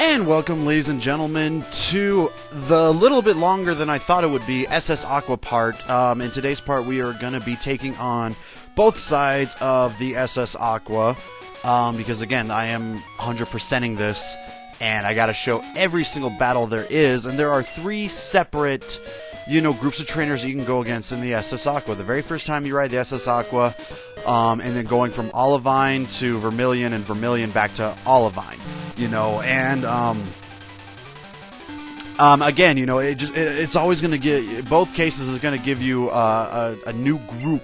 And welcome, ladies and gentlemen, to the little bit longer than I thought it would be SS Aqua part. In today's part, we are going to be taking on both sides of the SS Aqua, because again, I am 100%ing this, and I got to show every single battle there is, and there are three separate, groups of trainers you can go against in the SS Aqua. The very first time you ride the SS Aqua, and then going from Olivine to Vermilion, and Vermilion back to Olivine. And again, it's always going to get, both cases is going to give you a new group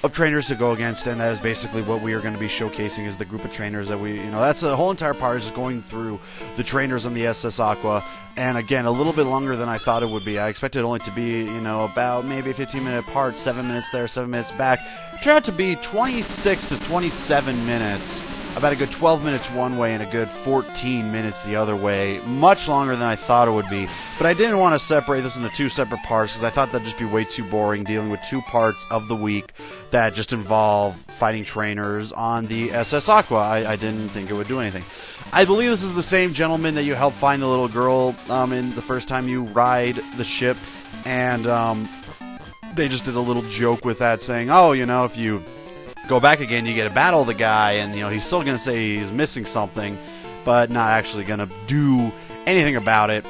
of trainers to go against, and that is basically what we are going to be showcasing, is the group of trainers that we, that's the whole entire part, is going through the trainers on the SS Aqua. And again, a little bit longer than I thought it would be. I expected it only to be, about maybe a 15-minute part, 7 minutes there, 7 minutes back. It turned out to be 26 to 27 minutes. About a good 12 minutes one way and a good 14 minutes the other way. Much longer than I thought it would be. But I didn't want to separate this into two separate parts because I thought that'd just be way too boring, dealing with two parts of the week that just involve fighting trainers on the SS Aqua. I didn't think it would do anything. I believe this is the same gentleman that you helped find the little girl in the first time you ride the ship. And they just did a little joke with that, saying, oh, if you go back again, you get to battle the guy, and he's still going to say he's missing something, but not actually going to do anything about it.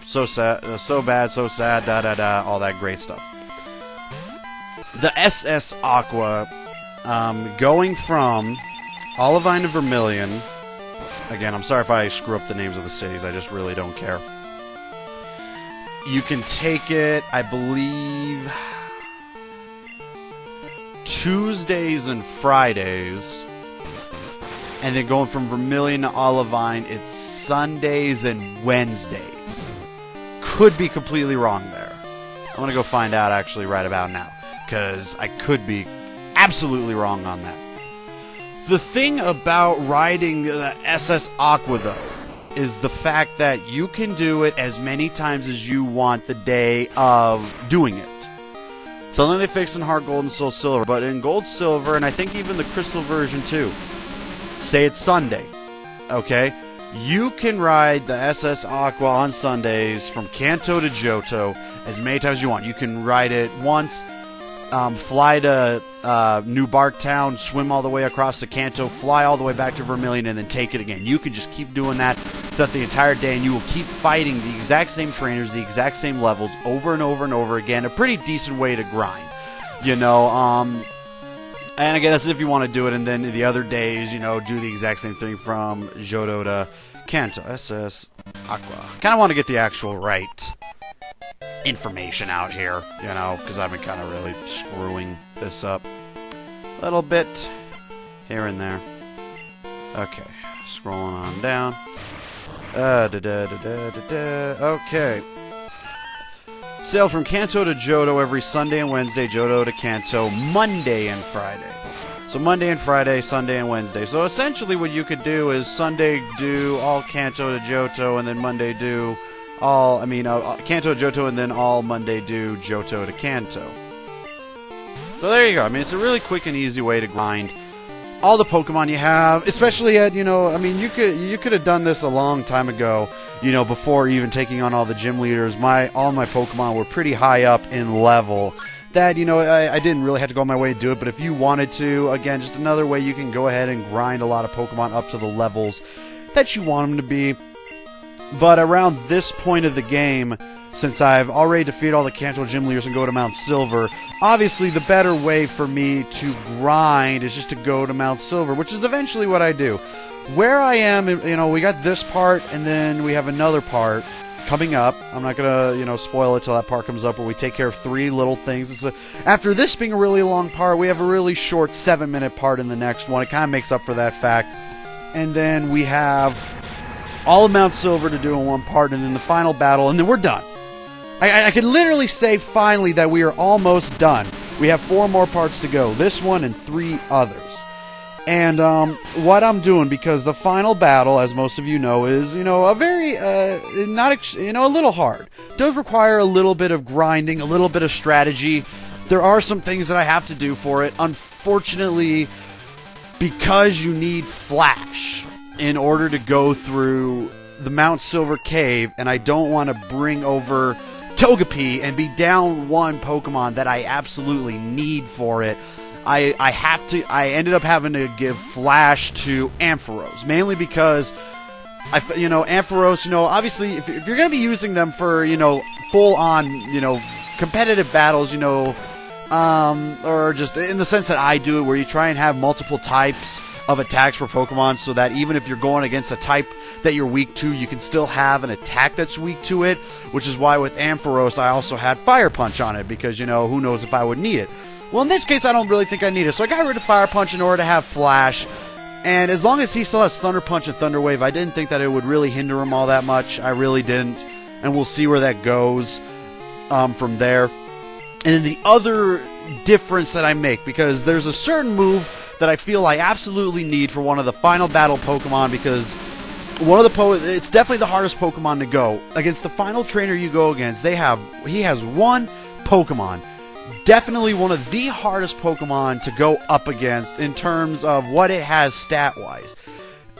So sad, so bad, so sad, da-da-da, all that great stuff. The SS Aqua, going from Olivine to Vermilion. Again, I'm sorry if I screw up the names of the cities, I just really don't care. You can take it, I believe, Tuesdays and Fridays, and then going from Vermilion to Olivine, it's Sundays and Wednesdays. Could be completely wrong there. I'm going to go find out actually right about now, because I could be absolutely wrong on that. The thing about riding the SS Aqua, though, is the fact that you can do it as many times as you want the day of doing it. Something they fixed in Heart Gold and Soul Silver, but in Gold Silver, and I think even the Crystal version too, say it's Sunday, okay? You can ride the SS Aqua on Sundays from Kanto to Johto as many times as you want. You can ride it once, fly to New Barktown, swim all the way across to Kanto, fly all the way back to Vermilion, and then take it again. You can just keep doing that throughout the entire day, and you will keep fighting the exact same trainers, the exact same levels, over and over and over again. A pretty decent way to grind, And again, that's if you want to do it, and then the other days, do the exact same thing from Johto to Kanto. SS Aqua. Kind of want to get the actual right information out here, because I've been kind of really screwing this up a little bit here and there. Okay, scrolling on down. Okay. Sail from Kanto to Johto every Sunday and Wednesday, Johto to Kanto Monday and Friday. So Monday and Friday, Sunday and Wednesday. So essentially what you could do is Sunday do all Kanto to Johto, and then Monday do Kanto to Johto, and then all Monday do Johto to Kanto. So there you go. It's a really quick and easy way to grind all the Pokemon you have, especially at, you could have done this a long time ago, before even taking on all the gym leaders. All my Pokemon were pretty high up in level that, I didn't really have to go my way to do it, but if you wanted to, again, just another way you can go ahead and grind a lot of Pokemon up to the levels that you want them to be. But around this point of the game, since I've already defeated all the Kanto gym leaders and go to Mount Silver, obviously the better way for me to grind is just to go to Mount Silver, which is eventually what I do. Where I am, we got this part, and then we have another part coming up. I'm not going to, spoil it till that part comes up, where we take care of three little things. After this being a really long part, we have a really short 7-minute part in the next one. It kind of makes up for that fact. And then we have all of Mount Silver to do in one part, and then the final battle, and then we're done. I could literally say finally that we are almost done. We have 4 more parts to go. This one and 3 others. And what I'm doing, because the final battle, as most of you know, is, a very, a little hard. It does require a little bit of grinding, a little bit of strategy. There are some things that I have to do for it. Unfortunately, because you need Flash in order to go through the Mount Silver Cave, and I don't want to bring over Togepi and be down one Pokemon that I absolutely need for it, I ended up having to give Flash to Ampharos, mainly because Ampharos, obviously if you're going to be using them for, full on, competitive battles, or just in the sense that I do it, where you try and have multiple types of attacks for Pokemon, so that even if you're going against a type that you're weak to, you can still have an attack that's weak to it, which is why with Ampharos I also had Fire Punch on it, because, who knows if I would need it. Well, in this case, I don't really think I need it, so I got rid of Fire Punch in order to have Flash, and as long as he still has Thunder Punch and Thunder Wave, I didn't think that it would really hinder him all that much. I really didn't, and we'll see where that goes from there. And then the other difference that I make, because there's a certain move that I feel I absolutely need for one of the final battle Pokemon, because it's definitely the hardest Pokemon to go against. The final trainer you go against, he has one Pokemon, definitely one of the hardest Pokemon to go up against in terms of what it has stat-wise.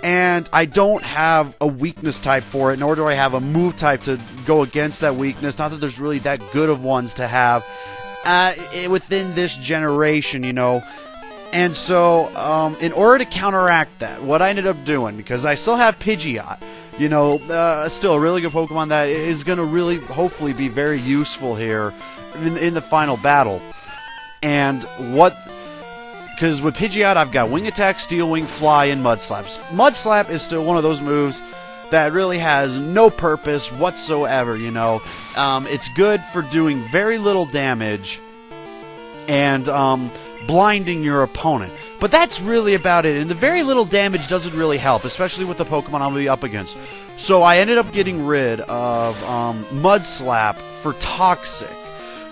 And I don't have a weakness type for it, nor do I have a move type to go against that weakness. Not that there's really that good of ones to have within this generation, And so, in order to counteract that, what I ended up doing, because I still have Pidgeot, still a really good Pokemon that is going to really, hopefully, be very useful here in the final battle. And because with Pidgeot, I've got Wing Attack, Steel Wing, Fly, and Mud Slap. Mud Slap is still one of those moves that really has no purpose whatsoever, It's good for doing very little damage and blinding your opponent. But that's really about it, and the very little damage doesn't really help, especially with the Pokemon I'm going to be up against. So I ended up getting rid of Mud Slap for Toxic.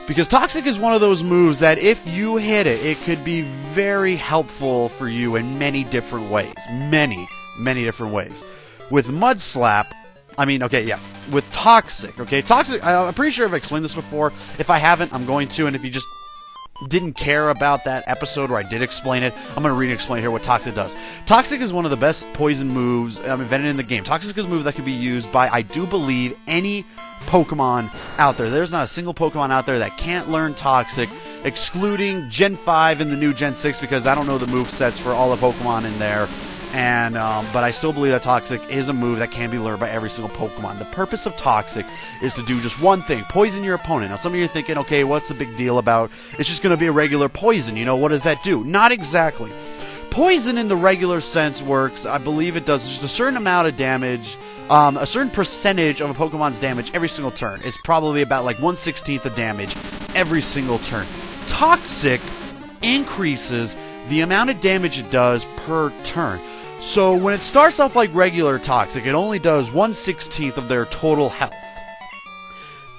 Because Toxic is one of those moves that if you hit it, it could be very helpful for you in many different ways. Many, many different ways. With Mud Slap, with Toxic, Toxic, I'm pretty sure I've explained this before. If I haven't, I'm going to, and if you just didn't care about that episode where I did explain it, I'm going to re-explain here what Toxic does. Toxic is one of the best poison moves invented in the game. Toxic is a move that can be used by, I do believe, any Pokemon out there. There's not a single Pokemon out there that can't learn Toxic, excluding Gen 5 and the new Gen 6, because I don't know the move sets for all the Pokemon in there. And but I still believe that Toxic is a move that can be learned by every single Pokemon. The purpose of Toxic is to do just one thing: poison your opponent. Now, some of you are thinking, okay, what's the big deal about? It's just going to be a regular poison. What does that do? Not exactly. Poison in the regular sense works. I believe it does just a certain amount of damage, a certain percentage of a Pokemon's damage every single turn. It's probably about like 1/16 of damage every single turn. Toxic increases the amount of damage it does per turn. So when it starts off like regular Toxic, it only does 1/16 of their total health.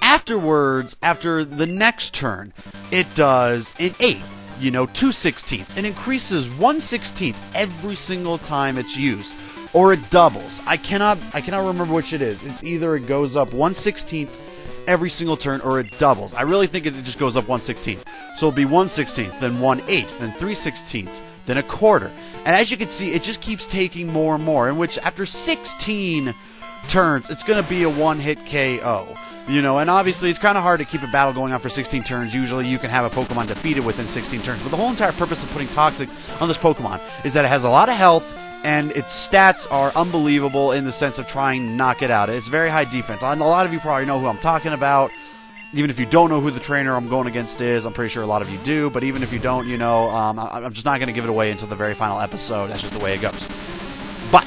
Afterwards, after the next turn, it does an eighth, 2/16. It increases 1/16 every single time it's used. Or it doubles. I cannot remember which it is. It's either it goes up 1/16 every single turn, or it doubles. I really think it just goes up 1/16. So it'll be 1/16, then 1/8, then 3/16, then a quarter. And as you can see, it just keeps taking more and more, in which after 16 turns, it's going to be a one-hit KO. And obviously it's kind of hard to keep a battle going on for 16 turns. Usually you can have a Pokemon defeated within 16 turns. But the whole entire purpose of putting Toxic on this Pokemon is that it has a lot of health, and its stats are unbelievable in the sense of trying to knock it out. It's very high defense. And a lot of you probably know who I'm talking about. Even if you don't know who the trainer I'm going against is, I'm pretty sure a lot of you do. But even if you don't, I'm just not going to give it away until the very final episode. That's just the way it goes. But,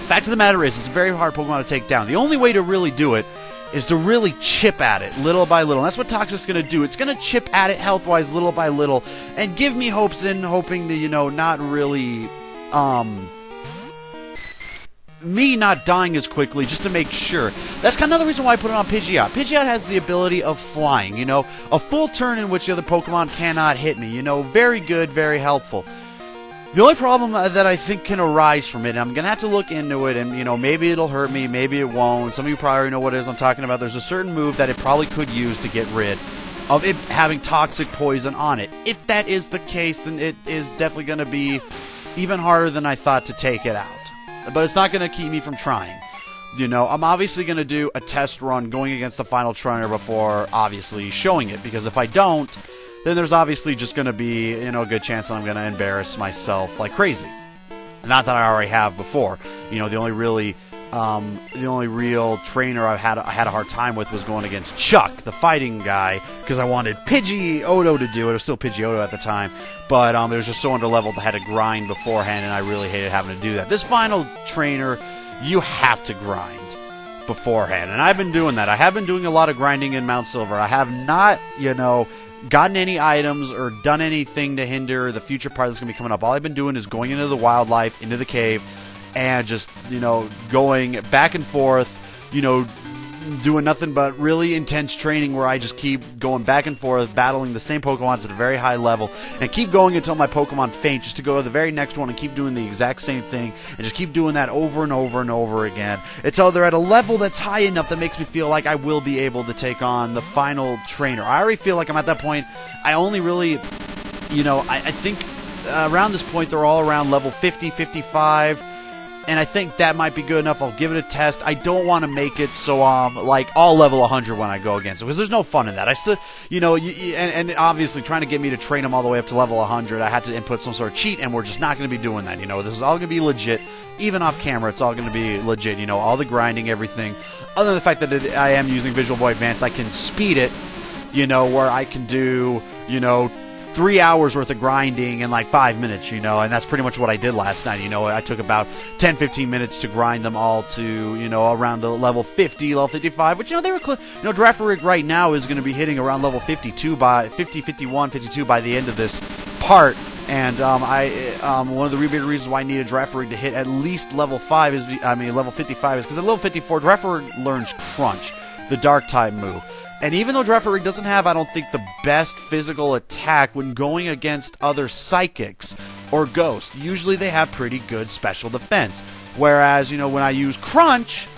fact of the matter is, it's a very hard Pokemon to take down. The only way to really do it is to really chip at it little by little. And that's what Toxic's going to do. It's going to chip at it health-wise little by little and give me hoping to, not really, me not dying as quickly, just to make sure. That's kind of another reason why I put it on Pidgeot. Pidgeot has the ability of flying, a full turn in which the other Pokemon cannot hit me, very good, very helpful. The only problem that I think can arise from it, and I'm going to have to look into it, and, maybe it'll hurt me, maybe it won't. Some of you probably already know what it is I'm talking about. There's a certain move that it probably could use to get rid of it having Toxic Poison on it. If that is the case, then it is definitely going to be even harder than I thought to take it out. But it's not going to keep me from trying. You know, I'm obviously going to do a test run going against the final trainer before obviously showing it, because if I don't, then there's obviously just going to be, you know, a good chance that I'm going to embarrass myself like crazy. Not that I already have before. You know, the only real trainer I had a hard time with was going against Chuck, the fighting guy, because I wanted Pidgeotto to do it. It was still Pidgeotto at the time, but it was just so underleveled I had to grind beforehand, and I really hated having to do that. This final trainer, you have to grind beforehand, and I've been doing that. I have been doing a lot of grinding in Mount Silver. I have not, you know, gotten any items or done anything to hinder the future part that's going to be coming up. All I've been doing is going into the wildlife, into the cave, and just, you know, going back and forth, you know, doing nothing but really intense training where I just keep going back and forth, battling the same Pokemons at a very high level, and keep going until my Pokemon faint, just to go to the very next one and keep doing the exact same thing, and just keep doing that over and over and over again, until they're at a level that's high enough that makes me feel like I will be able to take on the final trainer. I already feel like I'm at that point. I only really, you know, I think around this point they're all around level 50, 55, and I think that might be good enough. I'll give it a test. I don't want to make it so like all level 100 when I go against it, because there's no fun in that. I still, you know, and obviously trying to get me to train them all the way up to level 100, I had to input some sort of cheat, and we're just not going to be doing that. You know, this is all going to be legit. Even off camera, it's all going to be legit. You know, all the grinding, everything. Other than the fact that I am using Visual Boy Advance, I can speed it. You know, where I can do, you know, 3 hours worth of grinding in like 5 minutes, you know, and that's pretty much what I did last night. You know, I took about 10-15 minutes to grind them all to, you know, around the level 50, level 55, which, you know, they were you know, Draft right now is going to be hitting around level 52 by 50, 51, 52 by the end of this part. And one of the really big reasons why I needed Draft to hit at least level 5 is, level 55 is because at level 54, Draft learns Crunch, the Dark type move. And even though Draft doesn't have, I don't think, the best physical attack when going against other Psychics or Ghosts, usually they have pretty good special defense. Whereas, you know, when I use Crunch,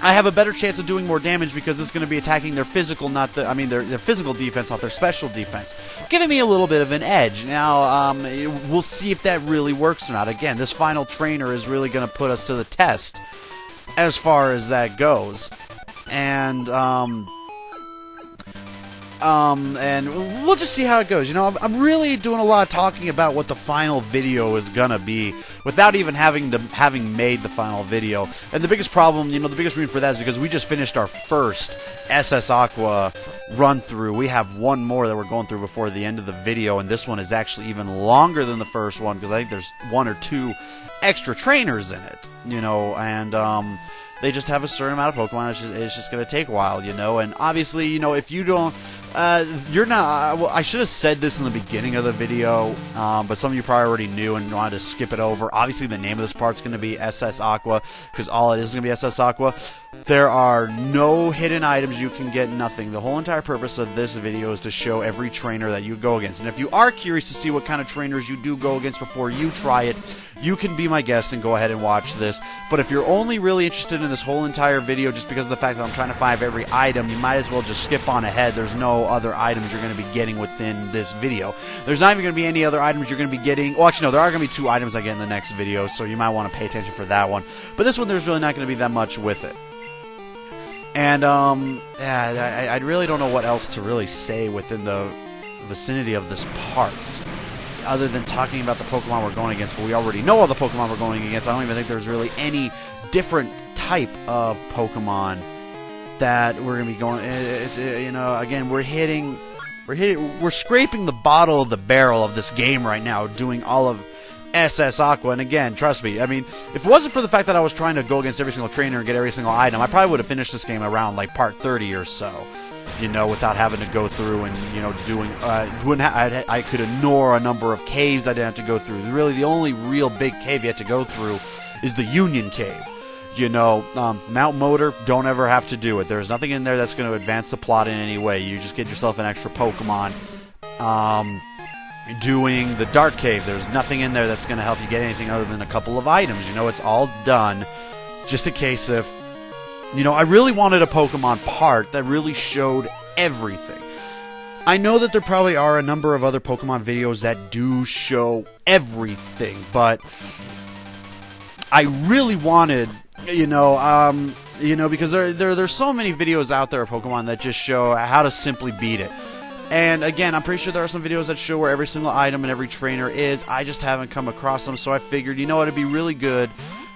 I have a better chance of doing more damage because it's going to be attacking their physical, not the, their physical defense, not their special defense, giving me a little bit of an edge. Now, we'll see if that really works or not. Again, this final trainer is really going to put us to the test as far as that goes. And we'll just see how it goes. You know, I'm really doing a lot of talking about what the final video is gonna be without even having made the final video. And the biggest problem, you know, the biggest reason for that is because we just finished our first SS Aqua run through. We have one more that we're going through before the end of the video, and this one is actually even longer than the first one because I think there's 1 or 2 extra trainers in it. You know, and they just have a certain amount of Pokemon. It's just going to take a while, you know. And obviously, you know, if you don't, you're not. Well, I should have said this in the beginning of the video, but some of you probably already knew and wanted to skip it over. Obviously, the name of this part's going to be SS Aqua because all it is going to be SS Aqua. There are no hidden items you can get, nothing. The whole entire purpose of this video is to show every trainer that you go against. And if you are curious to see what kind of trainers you do go against before you try it, you can be my guest and go ahead and watch this. But if you're only really interested in this whole entire video just because of the fact that I'm trying to find every item, you might as well just skip on ahead. There's no other items you're going to be getting within this video. There's not even going to be any other items you're going to be getting. Well, actually, no, there are going to be 2 items I get in the next video, so you might want to pay attention for that one. But this one, there's really not going to be that much with it. And, I really don't know what else to really say within the vicinity of this part, other than talking about the Pokemon we're going against, but we already know all the Pokemon we're going against. I don't even think there's really any different type of Pokemon that we're going to be going, you know, again, we're scraping the bottom of the barrel of this game right now, doing all of SS Aqua, and again, trust me, I mean, if it wasn't for the fact that I was trying to go against every single trainer and get every single item, I probably would have finished this game around, like, part 30 or so, you know, without having to go through and, you know, doing, I could ignore a number of caves I didn't have to go through. Really, the only real big cave you have to go through is the Union Cave. You know, Mount Motor, don't ever have to do it. There's nothing in there that's going to advance the plot in any way. You just get yourself an extra Pokemon. Doing the Dark Cave, there's nothing in there that's going to help you get anything other than a couple of items. You know, it's all done just in case if, you know, I really wanted a Pokemon part that really showed everything. I know that there probably are a number of other Pokemon videos that do show everything, but I really wanted Because there's so many videos out there of Pokemon that just show how to simply beat it. And again, I'm pretty sure there are some videos that show where every single item and every trainer is. I just haven't come across them, so I figured, it'd be really good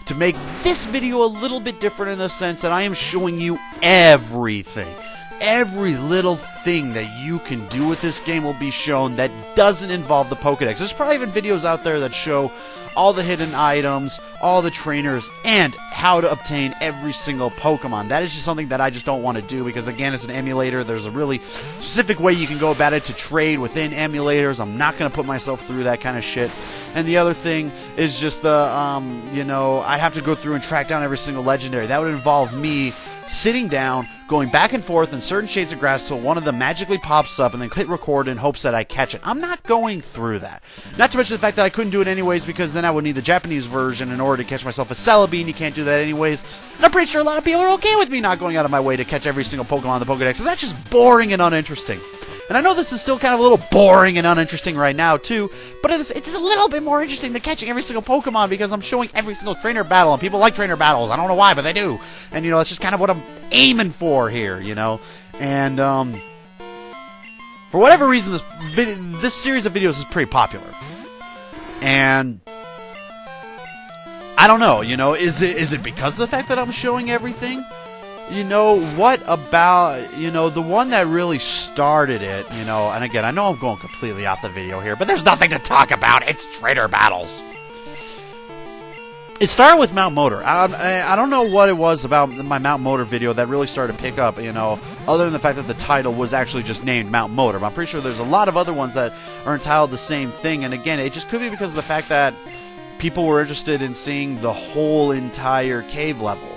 to make this video a little bit different in the sense that I am showing you everything. Every little thing that you can do with this game will be shown that doesn't involve the Pokedex. There's probably even videos out there that show all the hidden items, all the trainers, and how to obtain every single Pokemon. That is just something that I just don't want to do because, again, it's an emulator. There's a really specific way you can go about it to trade within emulators. I'm not going to put myself through that kind of shit. And the other thing is just I have to go through and track down every single legendary. That would involve me sitting down, going back and forth in certain shades of grass till one of them magically pops up and then click record in hopes that I catch it. I'm not going through that. Not to mention the fact that I couldn't do it anyways because then I would need the Japanese version in order to catch myself a Celebi, and you can't do that anyways. And I'm pretty sure a lot of people are okay with me not going out of my way to catch every single Pokemon in the Pokedex because that's just boring and uninteresting. And I know this is still kind of a little boring and uninteresting right now, too, but it's a little bit more interesting than catching every single Pokemon because I'm showing every single trainer battle, and people like trainer battles. I don't know why, but they do. And, it's just kind of what I'm aiming for here, And, for whatever reason, this series of videos is pretty popular. And I don't know, is it because of the fact that I'm showing everything? What about, the one that really started it, and again, I know I'm going completely off the video here, but there's nothing to talk about. It's trainer battles. It started with Mount Motor. I don't know what it was about my Mount Motor video that really started to pick up, other than the fact that the title was actually just named Mount Motor. But I'm pretty sure there's a lot of other ones that are entitled the same thing, and again, it just could be because of the fact that people were interested in seeing the whole entire cave level.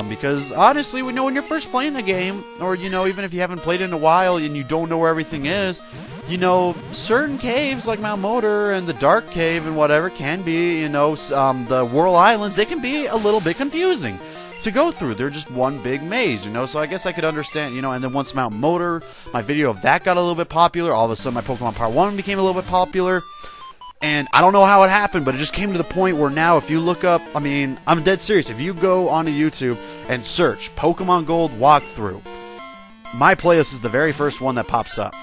Because honestly, when you're first playing the game, or, even if you haven't played it in a while and you don't know where everything is, certain caves like Mount Motor and the Dark Cave and whatever can be, the Whirl Islands, they can be a little bit confusing to go through. They're just one big maze, so I guess I could understand, and then once Mount Motor, my video of that got a little bit popular, all of a sudden my Pokemon Part 1 became a little bit popular. And I don't know how it happened, but it just came to the point where now if you look up, I'm dead serious, if you go onto YouTube and search Pokemon Gold walkthrough, my playlist is the very first one that pops up,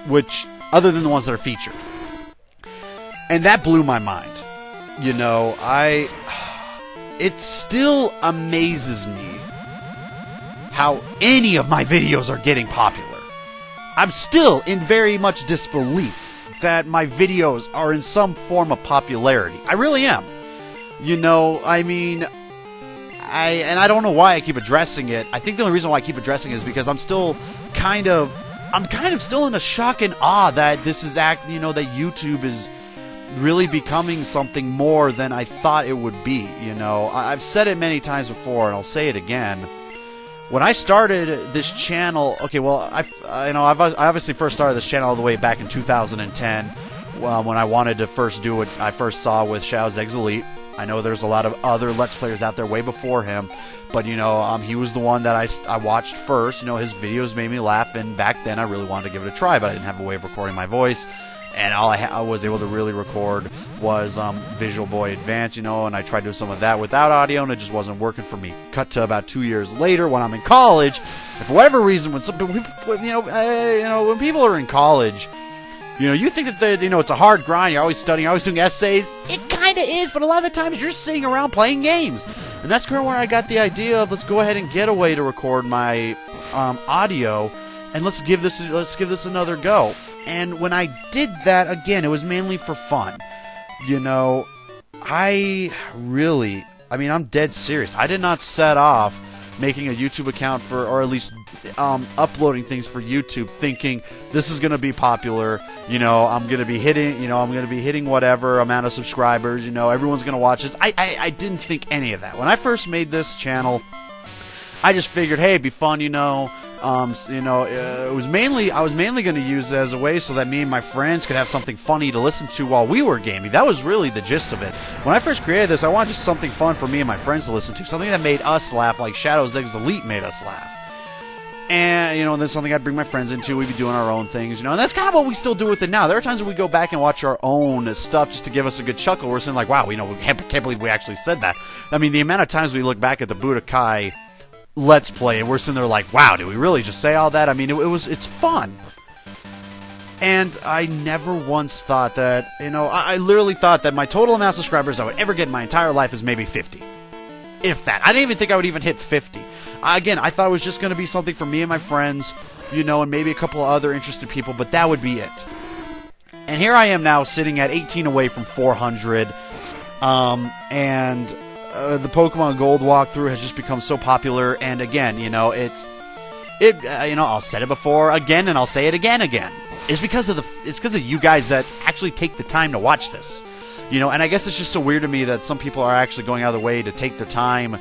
which, other than the ones that are featured. And that blew my mind. It still amazes me how any of my videos are getting popular. I'm still in very much disbelief that my videos are in some form of popularity. I really am. I don't know why I keep addressing it. I think the only reason why I keep addressing it is because I'm kind of still in a shock and awe that this is that YouTube is really becoming something more than I thought it would be. I've said it many times before, and I'll say it again. When I started this channel, I obviously first started this channel all the way back in 2010 when I wanted to first do what I first saw with Shadow's Eggs Elite. I know there's a lot of other Let's Players out there way before him, but he was the one that I watched first. His videos made me laugh, and back then I really wanted to give it a try, but I didn't have a way of recording my voice. And all I was able to really record was Visual Boy Advance, and I tried doing some of that without audio, and it just wasn't working for me. Cut to about 2 years later when I'm in college, and for whatever reason, when people are in college, you think that it's a hard grind. You're always studying, you're always doing essays. It kind of is, but a lot of the times you're sitting around playing games, and that's kind of where I got the idea of let's go ahead and get a way to record my audio, and let's give this another go. And when I did that, again, it was mainly for fun. I'm dead serious. I did not set off making a YouTube account or at least uploading things for YouTube thinking this is going to be popular. I'm going to be hitting whatever amount of subscribers, everyone's going to watch this. I didn't think any of that. When I first made this channel, I just figured, hey, it'd be fun, I was mainly going to use it as a way so that me and my friends could have something funny to listen to while we were gaming. That was really the gist of it. When I first created this, I wanted just something fun for me and my friends to listen to, something that made us laugh, like Shadow's Eggs Elite made us laugh. And, you know, and that's something I'd bring my friends into. We'd be doing our own things, you know. And that's kind of what we still do with it now. There are times when we go back and watch our own stuff just to give us a good chuckle. We're saying like, wow, you know, we can't believe we actually said that. I mean, the amount of times we look back at the Budokai Let's Play and we're sitting there like, wow, did we really just say all that? I mean, it's fun. And I never once thought that, you know, I literally thought that my total amount of subscribers I would ever get in my entire life is maybe 50. If that. I didn't even think I would even hit 50. Again, I thought it was just going to be something for me and my friends, you know, and maybe a couple of other interested people, but that would be it. And here I am now sitting at 18 away from 400, and the Pokemon Gold walkthrough has just become so popular, and again, you know, you know, I'll said it before again, and I'll say it again. It's because of you guys that actually take the time to watch this, you know, and I guess it's just so weird to me that some people are actually going out of their way to take the time,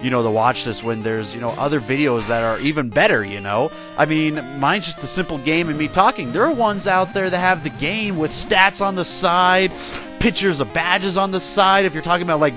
you know, to watch this when there's, you know, other videos that are even better, you know. I mean, mine's just the simple game and me talking. There are ones out there that have the game with stats on the side, pictures of badges on the side. If you're talking about, like,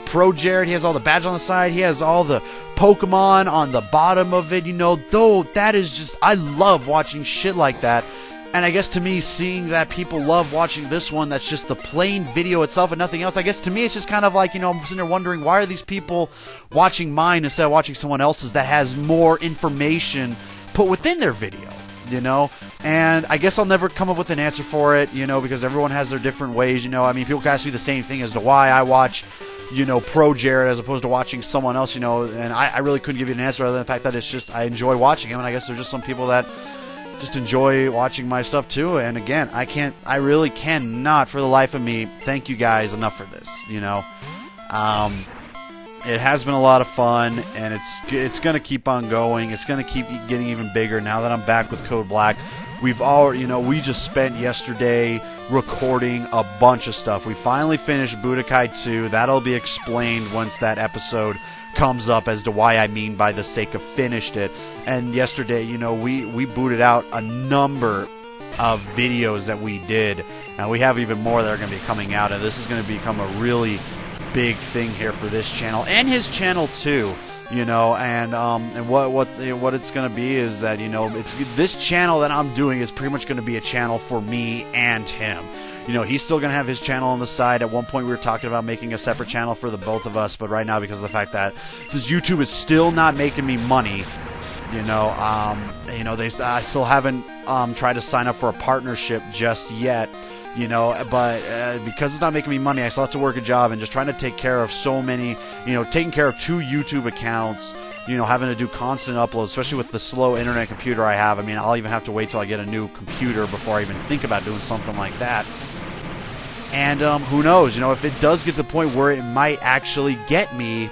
Pro Jared, he has all the badges on the side. He has all the Pokemon on the bottom of it, you know. Though, that is just, I love watching shit like that. And I guess to me, seeing that people love watching this one, that's just the plain video itself and nothing else, I guess to me it's just kind of like, you know, I'm sitting there wondering, why are these people watching mine instead of watching someone else's that has more information put within their video, you know? And I guess I'll never come up with an answer for it, you know, because everyone has their different ways, you know. I mean, people can ask me the same thing as to why I watch, you know, Pro Jared as opposed to watching someone else, you know, and I really couldn't give you an answer other than the fact that it's just, I enjoy watching him, and I guess there's just some people that just enjoy watching my stuff too. And again, I really cannot for the life of me thank you guys enough for this, you know. It has been a lot of fun, and it's going to keep on going. It's going to keep getting even bigger now that I'm back with Code Black. We've all, you know, we just spent yesterday recording a bunch of stuff. We finally finished Budokai 2. That'll be explained once that episode comes up as to why I mean by the sake of finished it. And yesterday, you know, we booted out a number of videos that we did, and we have even more that are going to be coming out, and this is going to become a really big thing here for this channel and his channel too, you know. And what it's going to be is that, you know, it's this channel that I'm doing is pretty much going to be a channel for me and him. You know, he's still going to have his channel on the side. At one point, we were talking about making a separate channel for the both of us, but right now, because of the fact that since YouTube is still not making me money, you know, I still haven't tried to sign up for a partnership just yet, you know, but because it's not making me money, I still have to work a job and just trying to take care of so many, you know, taking care of 2 YouTube accounts, you know, having to do constant uploads, especially with the slow internet computer I have. I mean, I'll even have to wait till I get a new computer before I even think about doing something like that. And who knows, you know, if it does get to the point where it might actually get me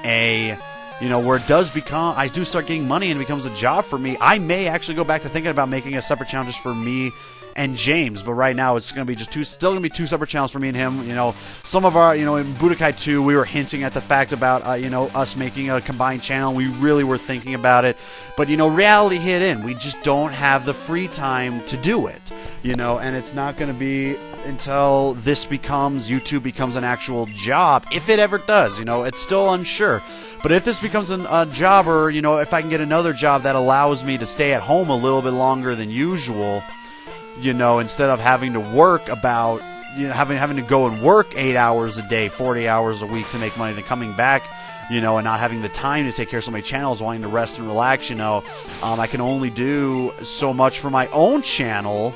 a, you know, where it does become, I do start getting money and it becomes a job for me, I may actually go back to thinking about making a separate channel just for me and James. But right now it's going to be just still going to be 2 separate channels for me and him. You know, some of our, you know, in Budokai 2 we were hinting at the fact about you know, us making a combined channel. We really were thinking about it, but you know, reality hit in. We just don't have the free time to do it, you know. And it's not going to be until this becomes, YouTube becomes an actual job, if it ever does, you know. It's still unsure. But if this becomes a job, or, you know, if I can get another job that allows me to stay at home a little bit longer than usual, you know, instead of having to work about, you know, having to go and work 8 hours a day, 40 hours a week to make money, then coming back, you know, and not having the time to take care of so many channels, wanting to rest and relax, you know, I can only do so much for my own channel,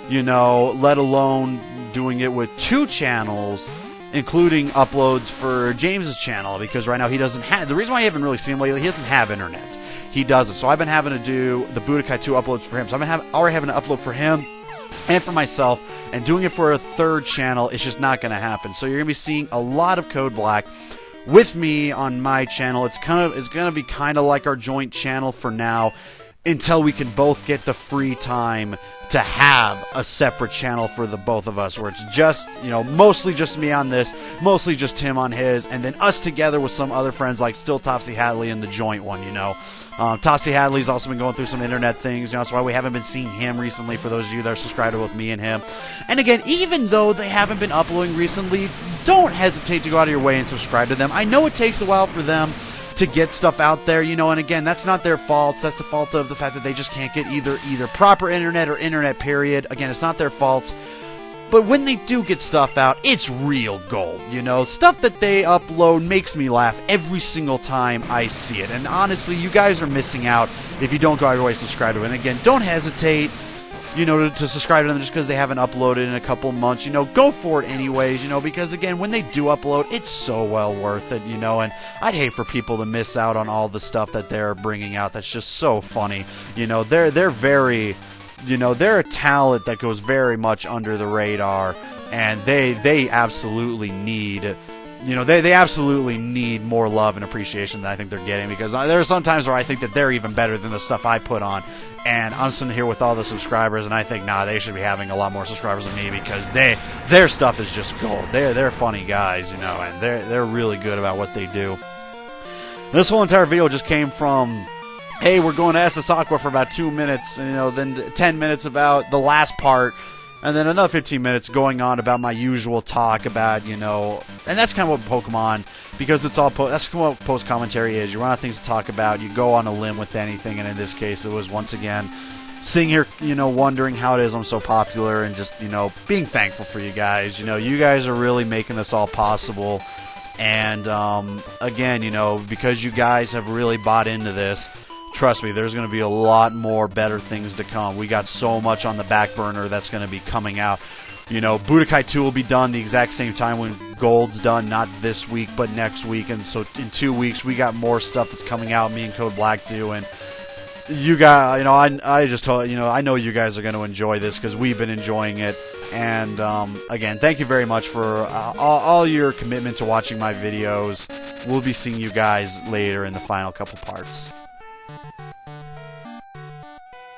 you know, let alone doing it with 2 channels, including uploads for James's channel, because right now he doesn't have, the reason why you haven't really seen him lately, he doesn't have internet. He doesn't. So I've been having to do the Budokai 2 uploads for him. So I've been already having to upload for him and for myself, and doing it for a 3rd channel, it's just not going to happen. So you're going to be seeing a lot of Code Black with me on my channel. It's going to be kind of like our joint channel for now, until we can both get the free time to have a separate channel for the both of us, where it's just, you know, mostly just me on this, mostly just him on his, and then us together with some other friends like Still Topsy Hadley and the joint one, you know. Topsy Hadley's also been going through some internet things, you know, that's why we haven't been seeing him recently, for those of you that are subscribed to both me and him. And again, even though they haven't been uploading recently, don't hesitate to go out of your way and subscribe to them. I know it takes a while for them to get stuff out there, you know, and again, that's not their fault. That's the fault of the fact that they just can't get either proper internet or internet, period. Again, it's not their fault. But when they do get stuff out, it's real gold, you know? Stuff that they upload makes me laugh every single time I see it. And honestly, you guys are missing out if you don't go out of your way to subscribe to it. And again, don't hesitate, you know, to subscribe to them just because they haven't uploaded in a couple months. You know, go for it anyways, you know, because again, when they do upload, it's so well worth it, you know, and I'd hate for people to miss out on all the stuff that they're bringing out. That's just so funny. You know, they're very, you know, they're a talent that goes very much under the radar, and they absolutely need, you know, they absolutely need more love and appreciation than I think they're getting, because there are some times where I think that they're even better than the stuff I put on, and I'm sitting here with all the subscribers, and I think, nah, they should be having a lot more subscribers than me, because their stuff is just gold. They're funny guys, you know, and they're really good about what they do. This whole entire video just came from, hey, we're going to SS Aqua for about 2 minutes, and, you know, then 10 minutes about the last part, and then another 15 minutes going on about my usual talk about, you know, and that's kind of what Pokemon, because it's all, that's what post commentary is. You run out of things to talk about, you go on a limb with anything, and in this case, it was once again sitting here, you know, wondering how it is I'm so popular, and just, you know, being thankful for you guys. You know, you guys are really making this all possible, and again, you know, because you guys have really bought into this, trust me, there's going to be a lot more better things to come. We got so much on the back burner that's going to be coming out. You know, Budokai 2 will be done the exact same time when Gold's done, not this week, but next week. And so in 2 weeks, we got more stuff that's coming out, me and Code Black do. And you guys, you know, I just told, you know, I know you guys are going to enjoy this because we've been enjoying it. And again, thank you very much for all your commitment to watching my videos. We'll be seeing you guys later in the final couple parts.